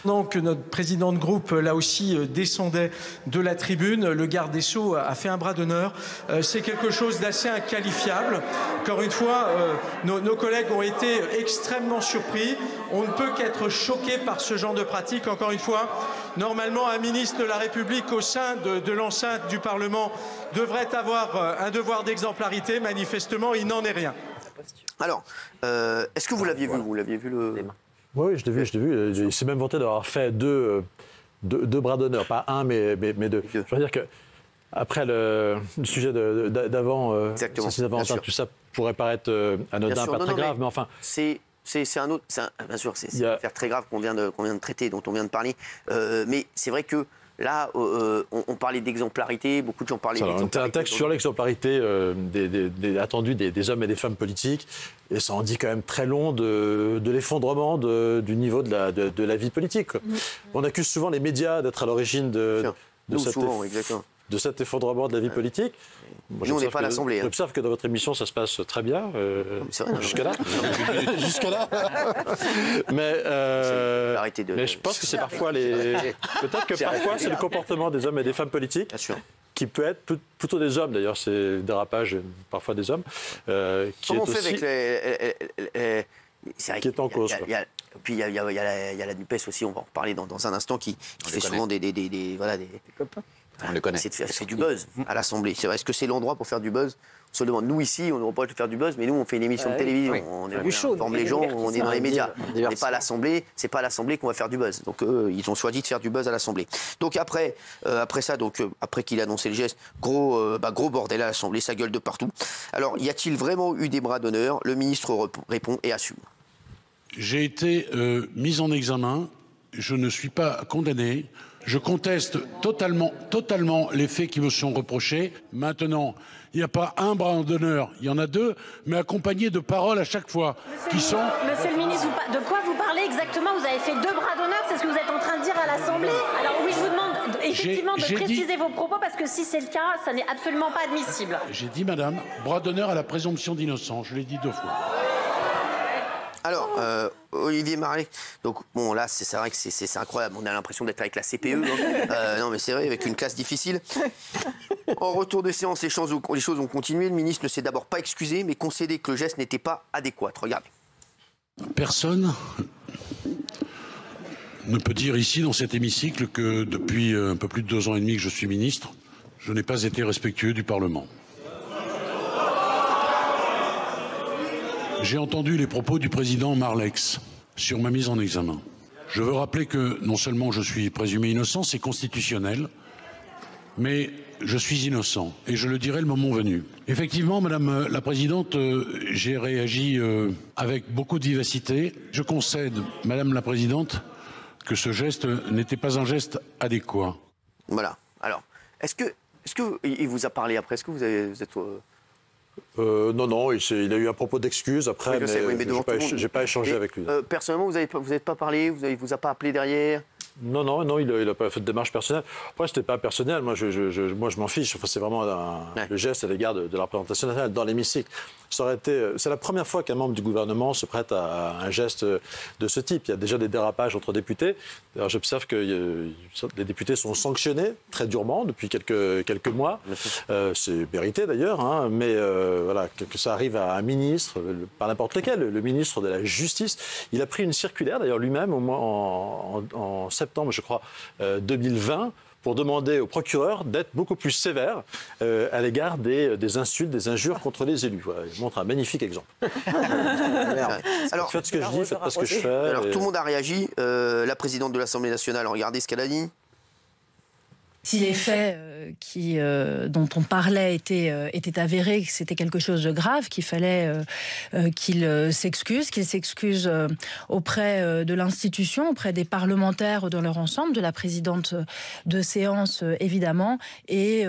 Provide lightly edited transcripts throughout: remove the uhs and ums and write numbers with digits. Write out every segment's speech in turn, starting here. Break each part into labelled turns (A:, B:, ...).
A: Pendant que notre président de groupe, là aussi, descendait de la tribune, le garde des Sceaux a fait un bras d'honneur. C'est quelque chose d'assez inqualifiable. Encore une fois, nos collègues ont été extrêmement surpris. On ne peut qu'être choqué par ce genre de pratique. Encore une fois, normalement, un ministre de la République au sein de l'enceinte du Parlement devrait avoir un devoir d'exemplarité. Manifestement, il n'en est rien.
B: Alors, est-ce que vous l'aviez vu? Vous l'aviez vu le...
C: Oui, je l'ai vu. Il s'est même vanté d'avoir fait deux bras d'honneur, pas un, mais deux. Je veux dire que après le sujet d'avant, Valentin, tout ça pourrait paraître anodin, pas très grave, mais enfin.
B: C'est un autre. Bien sûr, c'est une affaire très grave qu'on vient de traiter, dont on vient de parler. Mais c'est vrai que là, on parlait d'exemplarité, beaucoup de gens parlaient d'exemplarité.
C: Un texte sur l'exemplarité attendue des hommes et des femmes politiques, et ça en dit quand même très long de l'effondrement du niveau de la vie politique. On accuse souvent les médias d'être à l'origine de cet effondrement de la vie politique.
B: Nous, on n'est pas à l'Assemblée.
C: J'observe que dans votre émission, ça se passe très bien, jusque-là. Jusque-là. Mais je pense que c'est parfois peut-être que parfois, c'est le comportement des hommes et des femmes politiques.
B: Bien sûr.
C: Qui peut être plutôt des hommes, d'ailleurs, c'est le dérapage parfois des hommes.
B: Comment on fait avec
C: qui est en cause.
B: Puis il y a la NUPES aussi, on va en reparler dans un instant, qui fait souvent des copains. On les connaît. C'est du buzz à l'Assemblée. C'est vrai. Est-ce que c'est l'endroit pour faire du buzz? On se demande. Nous, ici, on ne va pas faire du buzz, mais nous, on fait une émission de télévision. On informe les gens, on est dans les médias. On n'est pas à l'Assemblée. C'est pas à l'Assemblée qu'on va faire du buzz. Donc, ils ont choisi de faire du buzz à l'Assemblée. Donc, après qu'il a annoncé le geste, gros bordel à l'Assemblée, ça gueule de partout. Alors, y a-t-il vraiment eu des bras d'honneur? Le ministre répond et assume.
D: J'ai été mis en examen. Je ne suis pas condamné. Je conteste totalement les faits qui me sont reprochés. Maintenant, il n'y a pas un bras d'honneur, il y en a deux, mais accompagnés de paroles à chaque fois.
E: Monsieur le ministre, de quoi vous parlez exactement? Vous avez fait 2 bras d'honneur, c'est ce que vous êtes en train de dire à l'Assemblée? Alors oui, je vous demande effectivement de préciser vos propos, parce que si c'est le cas, ça n'est absolument pas admissible.
D: J'ai dit, madame, bras d'honneur à la présomption d'innocence, je l'ai dit 2 fois.
B: Alors, Olivier Marleix, donc bon là c'est vrai que c'est incroyable, on a l'impression d'être avec la CPE, non mais c'est vrai, avec une classe difficile. En retour de séance, les choses ont continué, le ministre ne s'est d'abord pas excusé, mais concédé que le geste n'était pas adéquat. Regardez.
D: Personne ne peut dire ici, dans cet hémicycle, que depuis un peu plus de 2 ans et demi que je suis ministre, je n'ai pas été respectueux du Parlement. J'ai entendu les propos du président Marleix sur ma mise en examen. Je veux rappeler que non seulement je suis présumé innocent, c'est constitutionnel, mais je suis innocent et je le dirai le moment venu. Effectivement, Madame la Présidente, j'ai réagi avec beaucoup de vivacité. Je concède, Madame la Présidente, que ce geste n'était pas un geste adéquat.
B: Voilà. Alors, est-ce qu'il vous a parlé après? Est-ce que vous êtes...
C: Non, il a eu un propos d'excuse après, mais je n'ai pas échangé avec lui.
B: Personnellement, vous n'avez pas parlé, vous a pas appelé derrière?
C: Non, il n'a pas fait de démarche personnelle. Après, ce n'était pas personnel, moi je m'en fiche. Enfin, c'est vraiment le geste à l'égard de la représentation nationale dans l'hémicycle. C'est la première fois qu'un membre du gouvernement se prête à un geste de ce type. Il y a déjà des dérapages entre députés. D'ailleurs, j'observe que les députés sont sanctionnés très durement depuis quelques mois. C'est mérité d'ailleurs, hein, mais voilà, que ça arrive à un ministre, par n'importe lequel, le ministre de la Justice. Il a pris une circulaire, d'ailleurs lui-même, en septembre, je crois, 2020, pour demander au procureur d'être beaucoup plus sévère à l'égard des insultes, des injures contre les élus. Voilà, il montre un magnifique exemple. Alors, faites ce que je dis, faites pas ce que je fais.
B: Alors, tout le monde a réagi. La présidente de l'Assemblée nationale, regardez ce qu'elle a dit.
F: Si les faits dont on parlait étaient avérés, que c'était quelque chose de grave, qu'il fallait qu'il s'excuse auprès de l'institution, auprès des parlementaires dans leur ensemble, de la présidente de séance évidemment, et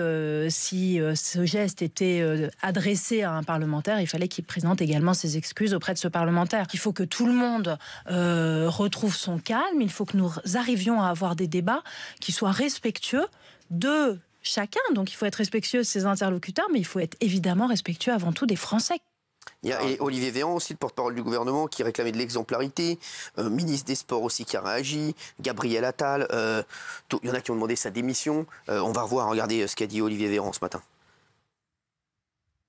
F: si ce geste était adressé à un parlementaire, il fallait qu'il présente également ses excuses auprès de ce parlementaire. Il faut que tout le monde retrouve son calme, il faut que nous arrivions à avoir des débats qui soient respectueux de chacun. Donc il faut être respectueux de ses interlocuteurs, mais il faut être évidemment respectueux avant tout des Français.
B: Il y a Olivier Véran aussi, le porte-parole du gouvernement, qui réclamait de l'exemplarité. Ministre des Sports aussi qui a réagi. Gabriel Attal. Il y en a qui ont demandé sa démission. On va revoir, regardez ce qu'a dit Olivier Véran ce matin.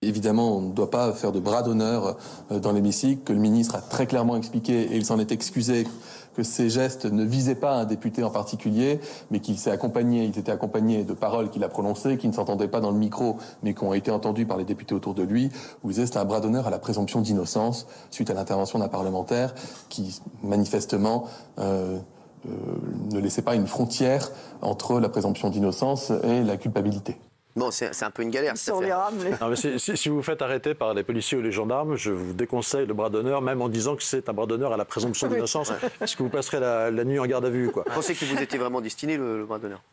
G: Évidemment, on ne doit pas faire de bras d'honneur dans l'hémicycle, que le ministre a très clairement expliqué, et il s'en est excusé, que ces gestes ne visaient pas un député en particulier, mais qu'ils étaient accompagnés de paroles qu'il a prononcées, qui ne s'entendaient pas dans le micro, mais qui ont été entendues par les députés autour de lui, où il disait que c'était un bras d'honneur à la présomption d'innocence, suite à l'intervention d'un parlementaire qui, manifestement, ne laissait pas une frontière entre la présomption d'innocence et la culpabilité.
B: Bon, c'est un peu une galère, cette affaire.
C: Non, mais si vous vous faites arrêter par les policiers ou les gendarmes, je vous déconseille le bras d'honneur, même en disant que c'est un bras d'honneur à la présomption d'innocence, parce que vous passerez la nuit en garde à vue, quoi.
B: Vous pensez que vous étiez vraiment destiné, le bras d'honneur?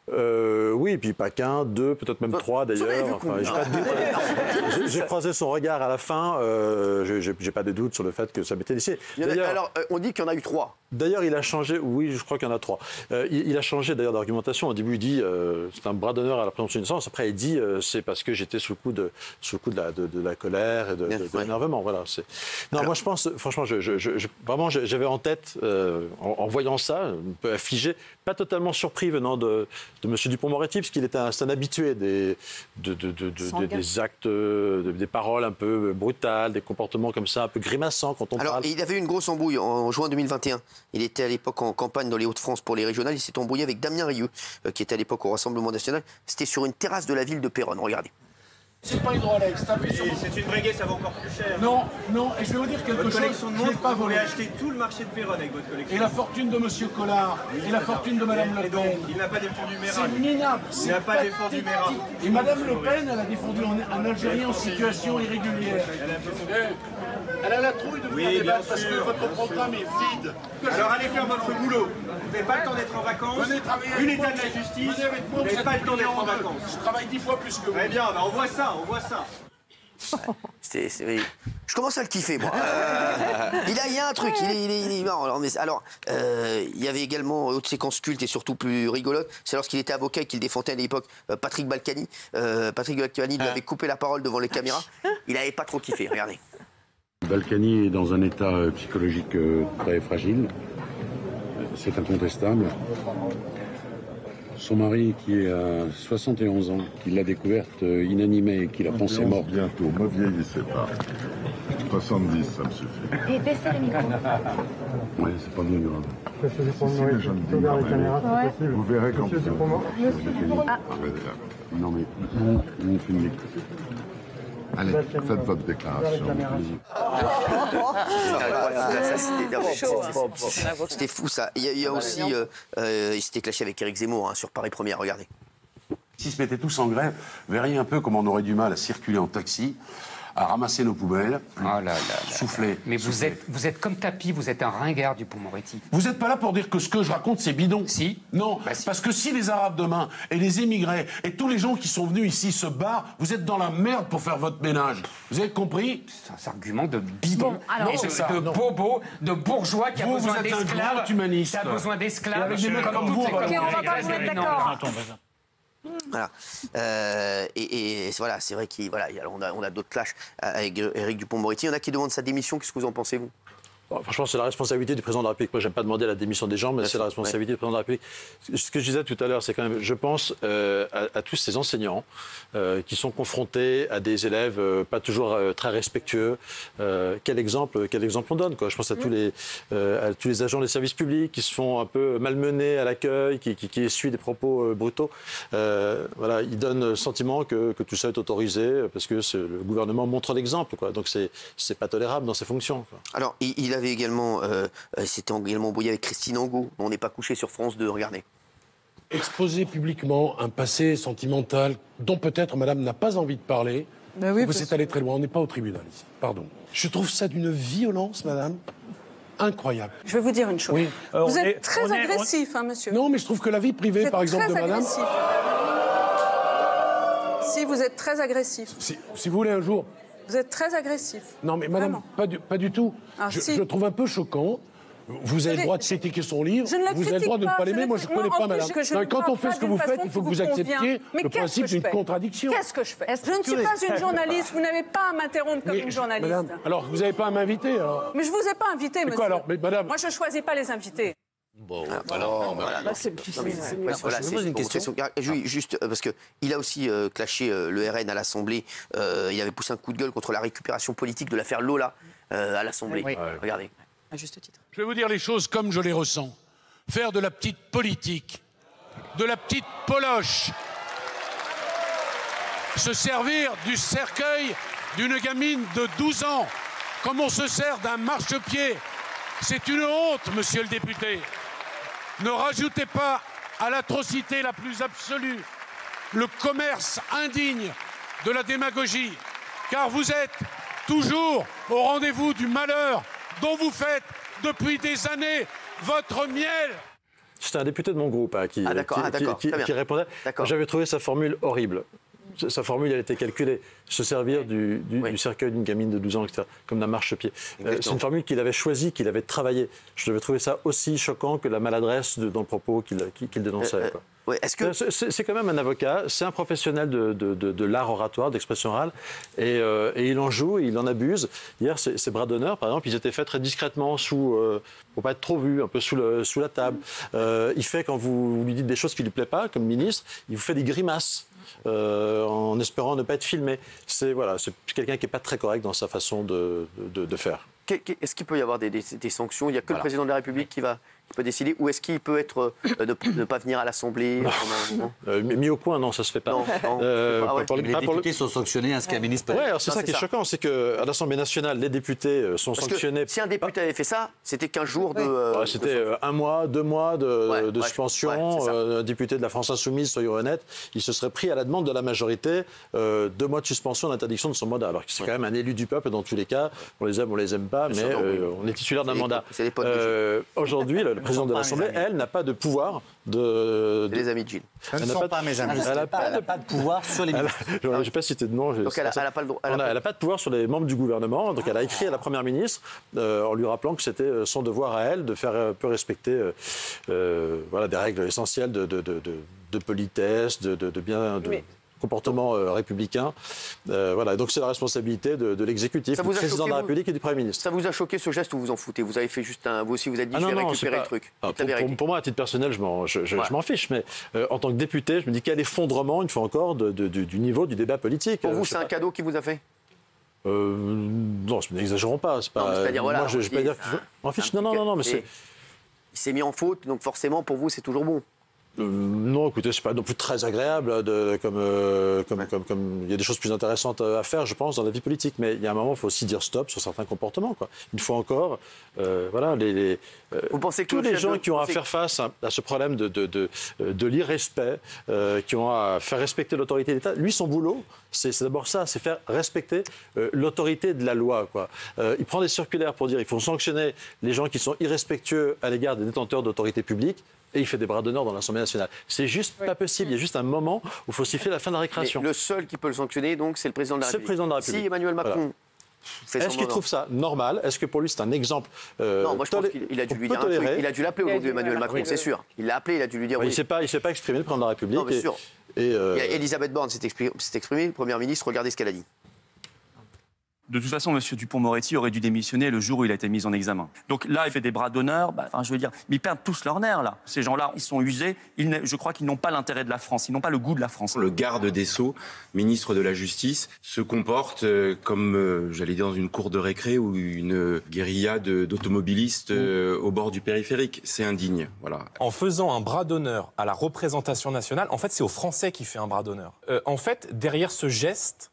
C: Oui, et puis pas qu'un, deux, peut-être même trois, d'ailleurs. Enfin, j'ai croisé son regard à la fin, j'ai pas de doute sur le fait que ça m'était laissé.
B: Alors, on dit qu'il y en a eu 3.
C: D'ailleurs, il a changé, oui, je crois qu'il y en a 3. Il a changé d'ailleurs d'argumentation. Au début, il dit c'est un bras d'honneur à la présomption d'innocence. Après, il dit c'est parce que j'étais sous le coup de la colère et de l'énervement. Voilà. Non, alors, moi, je pense, franchement, vraiment, j'avais en tête, en voyant ça, un peu affligé, pas totalement surpris venant de M. Dupond-Moretti, parce qu'il était un habitué des actes, des paroles un peu brutales, des comportements comme ça, un peu grimaçants quand on parle.
B: Alors, il avait eu une grosse embrouille en juin 2021. Il était à l'époque en campagne dans les Hauts-de-France pour les régionales. Il s'est embrouillé avec Damien Rieu, qui était à l'époque au Rassemblement national. C'était sur une terrasse de la ville de Péronne. Regardez.
H: C'est pas Hydrolex,
I: c'est une vraie guerre, ça va encore plus cher.
H: Non, et je vais vous dire quelque chose, je n'ai pas volé.
I: Vous acheté tout le marché de Péronne avec votre collection.
H: Et la fortune de M. Collard, et la fortune de Mme Le Pen.
I: Il n'a pas défendu Mera.
H: C'est minable.
I: Il n'a pas défendu Mera.
H: Et Mme Le Pen, elle a défendu un Algérien en situation irrégulière. Elle a la trouille de vous débattre parce que votre programme est vide.
I: Alors allez faire votre boulot. Vous n'avez pas le temps d'être en vacances. Une état de la justice. Vous n'avez pas le temps d'être en vacances.
H: Je travaille 10 fois plus que vous.
I: Très bien, on voit ça,
B: Je commence à le kiffer, moi. Il y a un truc, il est marrant. Alors, il y avait également autre séquence culte et surtout plus rigolote. C'est lorsqu'il était avocat et qu'il défendait à l'époque Patrick Balkany. Patrick Balkany lui avait coupé la parole devant les caméras. Il n'avait pas trop kiffé, regardez.
D: Balkany est dans un état psychologique très fragile. C'est incontestable. Son mari, qui a 71 ans, qui l'a découverte inanimée et qui l'a pensée morte.
J: Bientôt, me vieillissez pas. 70, ça me suffit.
E: Et baissez le micro.
D: Ouais, c'est pas bien grave.
J: Si, je me dis, vous verrez quand vous...
D: Non mais, on fait une lecture.
J: Allez, faites votre déclaration.
B: C'était fou, ça. Il y a aussi... il s'était clashé avec Éric Zemmour sur Paris Première, regardez.
K: S'ils se mettaient tous en grève, vous verriez un peu comment on aurait du mal à circuler en taxi, à ramasser nos poubelles, souffler.
L: Mais vous êtes comme Tapi, vous êtes un ringard du Dupond-Moretti.
K: Vous n'êtes pas là pour dire que ce que je raconte, c'est bidon.
L: Si.
K: Non,
L: Si.
K: Parce que si les Arabes demain, et les émigrés, et tous les gens qui sont venus ici se barrent, vous êtes dans la merde pour faire votre ménage. Vous avez compris?
L: C'est un argument de bidon,
K: de
L: bobo, de bourgeois qui a besoin d'esclaves.
K: Humaniste.
L: Qui a besoin d'esclaves.
K: Avec des mecs comme vous,
E: Ok, on va pas vous mettre d'accord.
B: Voilà. Et voilà, c'est vrai qu'on a d'autres clashs avec Éric Dupond-Moretti. Il y en a qui demandent sa démission. Qu'est-ce que vous en pensez, vous?
C: Bon, franchement, c'est la responsabilité du président de la République. Moi, j'aime pas demander la démission des gens, mais c'est la responsabilité du président de la République. Ce que je disais tout à l'heure, c'est quand même, je pense à tous ces enseignants qui sont confrontés à des élèves pas toujours très respectueux. Quel exemple on donne, quoi. Je pense à tous les agents des services publics qui se font un peu malmener à l'accueil, qui essuient des propos brutaux. Voilà, ils donnent le sentiment que tout ça est autorisé parce que le gouvernement montre l'exemple, quoi. Donc c'est pas tolérable dans ses fonctions, quoi.
B: Alors, il avait également, s'était également embrouillé avec Christine Angot. On n'est pas couché sur France 2, regardez.
D: Exposer publiquement un passé sentimental dont peut-être madame n'a pas envie de parler, vous êtes allé très loin, on n'est pas au tribunal ici, pardon. Je trouve ça d'une violence, madame, incroyable.
M: Je vais vous dire une chose.
D: Oui.
M: Vous êtes très agressif, monsieur.
D: Non, mais je trouve que la vie privée, par exemple, de madame...
M: Si, vous êtes très agressif.
D: Si vous voulez un jour...
M: Vous êtes très agressif.
D: Non, mais madame, pas du tout.
M: Ah,
D: je trouve un peu choquant. Vous avez le droit de critiquer son livre,
M: Je ne le
D: vous avez le droit de ne
M: critique
D: pas l'aimer, moi je ne connais pas,
M: en plus,
D: madame.
M: que je
D: Non,
M: ne
D: quand
M: parle
D: on fait
M: pas
D: ce que vous
M: d'une
D: faites,
M: façon
D: il faut que
M: qui
D: vous
M: vous convient.
D: acceptiez
M: Mais
D: le principe d'une contradiction.
M: Qu'est-ce que je fais? Je ne suis pas une journaliste, vous n'avez pas à m'interrompre comme une journaliste.
D: Madame, alors vous n'avez pas à m'inviter alors?
M: Mais je ne vous ai pas invité, monsieur.
D: Quoi alors? Mais madame...
M: Moi, je ne choisis pas les invités.
B: Bon, juste parce qu'il a aussi clashé le RN à l'Assemblée. Il avait poussé un coup de gueule contre la récupération politique de l'affaire Lola à l'Assemblée. Oui. Regardez.
M: À juste titre.
D: Je vais vous dire les choses comme je les ressens. Faire de la petite politique, de la petite poloche, se servir du cercueil d'une gamine de 12 ans, comme on se sert d'un marchepied. C'est une honte, monsieur le député. Ne rajoutez pas à l'atrocité la plus absolue le commerce indigne de la démagogie, car vous êtes toujours au rendez-vous du malheur dont vous faites depuis des années votre miel.
C: C'était un député de mon groupe qui répondait. J'avais trouvé sa formule horrible. Sa formule, elle était calculée. Se servir du cercueil d'une gamine de 12 ans, etc., comme d'un marchepied. C'est une formule qu'il avait choisie, qu'il avait travaillée. Je devais trouver ça aussi choquant que la maladresse dans le propos qu'il dénonçait. C'est quand même un avocat, c'est un professionnel de l'art oratoire, d'expression orale, et il en joue, et il en abuse. Hier, ses bras d'honneur, par exemple, ils étaient faits très discrètement, pour pas être trop vus, un peu sous la table. Il fait, quand vous lui dites des choses qui lui plaisent pas, comme ministre, il vous fait des grimaces. En espérant ne pas être filmé. C'est quelqu'un qui n'est pas très correct dans sa façon de faire.
B: Est-ce qu'il peut y avoir des sanctions? Il n'y a que le président de la République qui peut décider, ou est-ce qu'il peut être ne pas venir à l'Assemblée
C: mis au point, non, ça se fait pas.
N: Les députés sont sanctionnés, un ministre.
C: Oui, c'est ça qui est choquant, c'est qu'à l'Assemblée nationale, les députés sont sanctionnés.
B: Si un député avait fait ça, c'était 15 jours de...
C: C'était 1 mois, 2 mois de suspension. Un député de la France Insoumise, soyons honnêtes, il se serait pris à la demande de la majorité 2 mois de suspension d'interdiction de son mandat. Alors que c'est quand même un élu du peuple dans tous les cas. On les aime, on les aime pas, mais on est titulaire d'un mandat. Aujourd'hui, le président de l'Assemblée, elle, n'a pas de pouvoir
B: Les amis de Gilles.
N: Ce ne sont pas mes amis. Elle n'a pas de pouvoir sur les ministres.
C: Je n'ai pas cité de nom.
B: Donc elle n'a pas le droit.
C: Elle n'a pas de pouvoir sur les membres du gouvernement. Donc elle a écrit à la Première ministre en lui rappelant que c'était son devoir à elle de faire un peu respecter des règles essentielles de politesse, de bien... comportement républicain. Donc c'est la responsabilité de l'exécutif, du président de la République et du Premier ministre.
B: Ça vous a choqué ce geste ou vous en foutez? Vous avez fait juste vous aussi, vous avez dit je vais récupérer le truc.
C: Pour moi, à titre personnel, je m'en fiche. Mais en tant que député, je me dis quel effondrement, une fois encore, du niveau du débat politique.
B: Pour vous, c'est un cadeau qu'il vous a fait?
C: Non, n'exagérons pas. C'est-à-dire, moi, je ne vais pas dire que je m'en fiche. Non, mais c'est...
B: Il s'est mis en faute, donc forcément, pour vous, c'est toujours bon.
C: Non, écoutez, c'est pas non plus très agréable, comme il y a des choses plus intéressantes à faire, je pense, dans la vie politique. Mais il y a un moment, il faut aussi dire stop sur certains comportements, quoi. Une fois encore,
B: vous pensez que
C: tous les gens qui ont à faire face à ce problème de l'irrespect, qui ont à faire respecter l'autorité de l'État, lui, son boulot, c'est d'abord ça, c'est faire respecter l'autorité de la loi, quoi. Il prend des circulaires pour dire qu'il faut sanctionner les gens qui sont irrespectueux à l'égard des détenteurs d'autorité publique. Et il fait des bras d'honneur dans l'Assemblée nationale. C'est juste pas possible. Il y a juste un moment où il faut siffler la fin de la récréation.
B: Mais le seul qui peut le sanctionner, donc, c'est le président de la République.
C: C'est le président de la République.
B: Si Emmanuel Macron...
C: Voilà. Est-ce qu'il trouve ça normal? Est-ce que pour lui c'est un exemple
B: Non, moi je pense qu'il a dû lui dire un truc. Il a dû l'appeler aujourd'hui, Emmanuel Macron, c'est sûr. Il l'a appelé, il a dû lui dire oui.
C: Il ne s'est pas exprimé, le président de la République.
B: Non, bien sûr. Elisabeth Borne s'est exprimée, Première ministre, regardez ce qu'elle a dit.
O: De toute façon, M. Dupond-Moretti aurait dû démissionner le jour où il a été mis en examen. Donc là, il fait des bras d'honneur. Je veux dire, mais ils perdent tous leurs nerfs, là. Ces gens-là, ils sont usés. Je crois qu'ils n'ont pas l'intérêt de la France. Ils n'ont pas le goût de la France.
P: Le garde des Sceaux, ministre de la Justice, se comporte comme, j'allais dire, dans une cour de récré ou une guérilla d'automobilistes au bord du périphérique. C'est indigne, voilà.
Q: En faisant un bras d'honneur à la représentation nationale, en fait, c'est aux Français qui fait un bras d'honneur. En fait, derrière ce geste...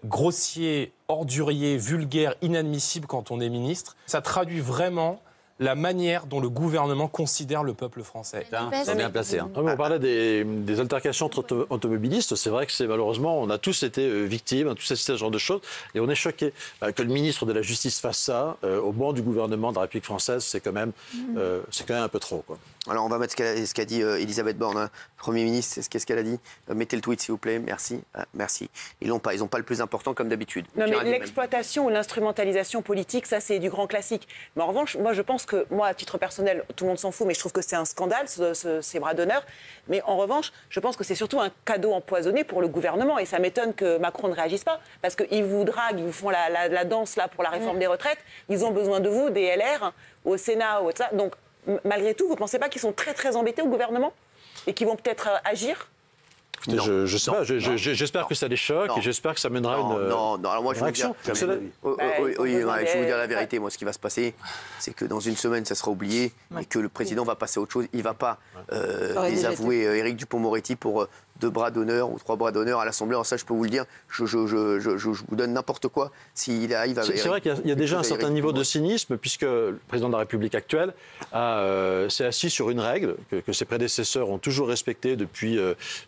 Q: grossier, ordurier, vulgaire, inadmissible quand on est ministre, ça traduit vraiment la manière dont le gouvernement considère le peuple français.
N: C'est bien placé.
C: On parlait des altercations entre automobilistes. C'est vrai que malheureusement, on a tous été victimes, tous assisté à ce genre de choses, et on est choqués. Que le ministre de la Justice fasse ça, au banc du gouvernement de la République française, c'est quand même un peu trop, quoi.
B: Alors, on va mettre ce qu'a dit Elisabeth Borne, hein. Premier ministre, qu'est-ce qu'elle a dit? Mettez le tweet, s'il vous plaît. Merci. Merci. Ils n'ont pas le plus important, comme d'habitude.
R: Non, mais l'exploitation ou l'instrumentalisation politique, ça, c'est du grand classique. Mais en revanche, moi, je pense que, moi, à titre personnel, tout le monde s'en fout, mais je trouve que c'est un scandale, ces bras d'honneur. Mais en revanche, je pense que c'est surtout un cadeau empoisonné pour le gouvernement. Et ça m'étonne que Macron ne réagisse pas. Parce qu'ils vous draguent, ils vous font la danse là, pour la réforme des retraites. Ils ont besoin de vous, des LR, au Sénat, ou ça. Donc, malgré tout, vous ne pensez pas qu'ils sont très, très embêtés au gouvernement et qu'ils vont peut-être agir?
C: Écoutez, je sais pas, j'espère que ça les choque et j'espère que ça mènera une
B: alors moi, je vais vous dire la vérité. Moi, ce qui va se passer, c'est que dans une semaine, ça sera oublié et que le président va passer à autre chose. Il ne va pas désavouer Éric Dupond-Moretti pour 2 bras d'honneur ou 3 bras d'honneur à l'Assemblée. Alors ça, je peux vous le dire, je vous donne n'importe quoi s'il arrive à...
C: C'est vrai qu'il y a déjà un certain niveau de cynisme, puisque le président de la République actuelle s'est assis sur une règle que ses prédécesseurs ont toujours respectée depuis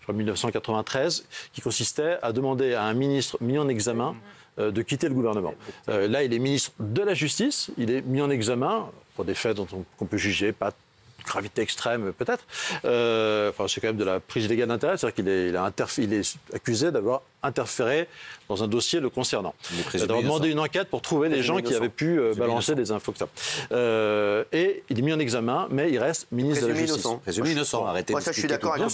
C: 1993, qui consistait à demander à un ministre mis en examen de quitter le gouvernement. Là, il est ministre de la Justice, il est mis en examen pour des faits qu'on peut juger pas gravité extrême peut-être. C'est quand même de la prise illégale d'intérêt, c'est-à-dire qu'il est accusé d'avoir interféré dans un dossier le concernant. D'avoir demandé une enquête pour trouver les gens qui avaient pu balancer des infos. Et il est mis en examen, mais il reste ministre de la Justice.
N: Présumé innocent, arrêtez.
B: Moi, ça, je suis d'accord avec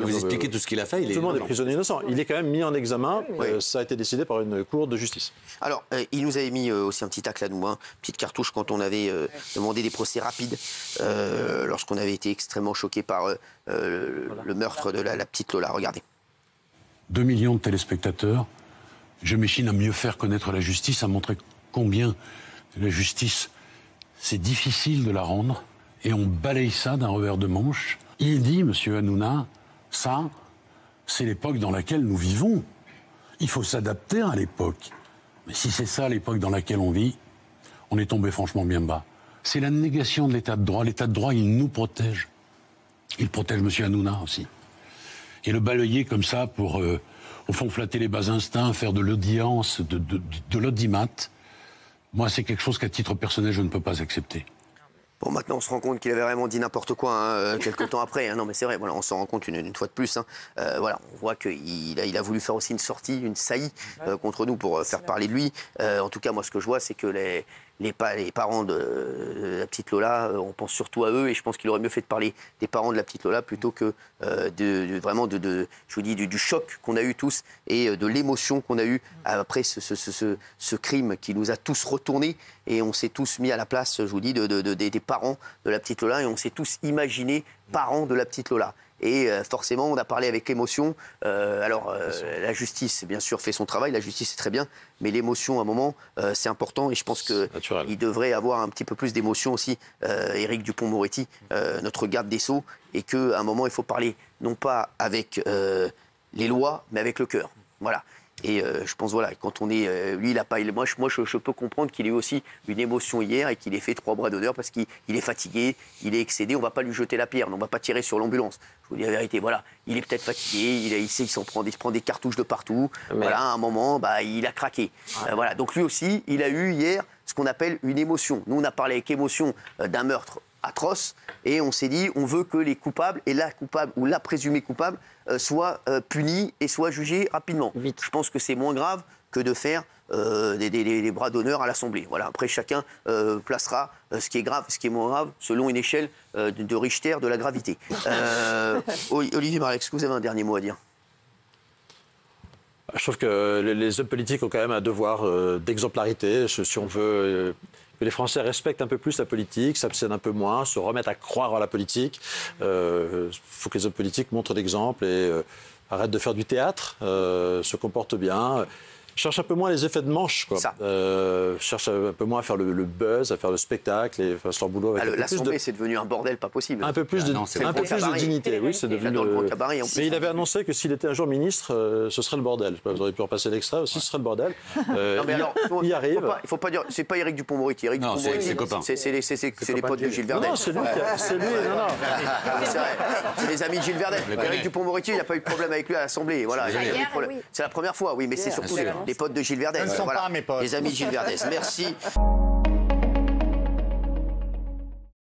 N: vous expliquez tout ce qu'il a fait.
C: Tout le monde est prisonnier innocent. Il est quand même mis en examen. Ça a été décidé par une cour de justice.
B: Alors, il nous avait mis aussi un petit tacle à nous, une petite cartouche quand on avait demandé des procès rapides, lorsqu'on avait été extrêmement choqués par le meurtre de la petite Lola. Regardez.
D: 2 millions de téléspectateurs. Je m'échine à mieux faire connaître la justice, à montrer combien la justice, c'est difficile de la rendre. Et on balaye ça d'un revers de manche. Il dit, M. Hanouna, ça, c'est l'époque dans laquelle nous vivons. Il faut s'adapter à l'époque. Mais si c'est ça l'époque dans laquelle on vit, on est tombé franchement bien bas. C'est la négation de l'état de droit. L'état de droit, il nous protège. Il protège M. Hanouna aussi. Et le balayer comme ça pour, au fond, flatter les bas instincts, faire de l'audience, de l'audimat, moi, c'est quelque chose qu'à titre personnel, je ne peux pas accepter.
B: Bon, maintenant, on se rend compte qu'il avait vraiment dit n'importe quoi quelques temps après. Non, mais c'est vrai, voilà, on s'en rend compte une fois de plus. Voilà, on voit qu'il a voulu faire aussi une sortie, une saillie contre nous pour faire parler de lui. En tout cas, moi, ce que je vois, c'est que les parents de la petite Lola, on pense surtout à eux, et je pense qu'il aurait mieux fait de parler des parents de la petite Lola plutôt que vraiment je vous dis, du choc qu'on a eu tous et de l'émotion qu'on a eu après ce crime qui nous a tous retournés, et on s'est tous mis à la place, je vous dis, des parents de la petite Lola, et on s'est tous imaginés parents de la petite Lola. Et forcément, on a parlé avec l'émotion. La justice, bien sûr, fait son travail. La justice, c'est très bien. Mais l'émotion, à un moment, c'est important. Et je pense qu'il devrait avoir un petit peu plus d'émotion aussi, Éric Dupond-Moretti, notre garde des Sceaux. Et qu'à un moment, il faut parler, non pas avec les lois, mais avec le cœur. Voilà. Et je pense, voilà, quand on est... lui, il a pas... Moi, je peux comprendre qu'il ait eu aussi une émotion hier et qu'il ait fait 3 bras d'honneur parce qu'il est fatigué, il est excédé. On ne va pas lui jeter la pierre, on ne va pas tirer sur l'ambulance. Je vous dis la vérité, voilà. Il est peut-être fatigué, il se prend des cartouches de partout. Mais... Voilà, à un moment, il a craqué. Voilà. Donc lui aussi, il a eu hier ce qu'on appelle une émotion. Nous, on a parlé avec émotion d'un meurtre atroce, et on s'est dit, on veut que les coupables et la coupable ou la présumée coupable soient punis et soient jugés rapidement. Je pense que c'est moins grave que de faire des bras d'honneur à l'Assemblée. Voilà. Après, chacun placera ce qui est grave, ce qui est moins grave, selon une échelle de Richter de la gravité. Olivier Marleix, est-ce que vous avez un dernier mot à dire ?
C: Je trouve que les hommes politiques ont quand même un devoir d'exemplarité, si on veut... que les Français respectent un peu plus la politique, s'abstiennent un peu moins, se remettent à croire en la politique. Il faut que les hommes politiques montrent l'exemple et arrêtent de faire du théâtre, se comportent bien. Cherche un peu moins les effets de manche, quoi. Cherche un peu moins à faire le buzz, à faire le spectacle et faire leur boulot.
B: L'Assemblée, c'est devenu un bordel pas possible.
C: Un peu plus de dignité, oui, c'est devenu Mais il avait annoncé que s'il était un jour ministre, ce serait le bordel. Vous auriez pu repasser l'extrait aussi, ce serait le bordel.
B: Non, mais alors,
C: il y arrive.
B: Il faut pas dire, c'est pas Éric Dupond-Moretti. Éric Dupond-Moretti, c'est les potes de Gilles Verdel.
C: Non, c'est lui. C'est
B: vrai. C'est les amis de Gilles Verdel. Éric Dupond-Moretti, il n'y a pas eu de problème avec lui à l'Assemblée. Voilà. C'est la première fois, oui, mais c'est surtout les potes de Gilles Verdez.
N: Ce ne sont pas mes potes.
B: Les amis de Gilles Verdez. Merci.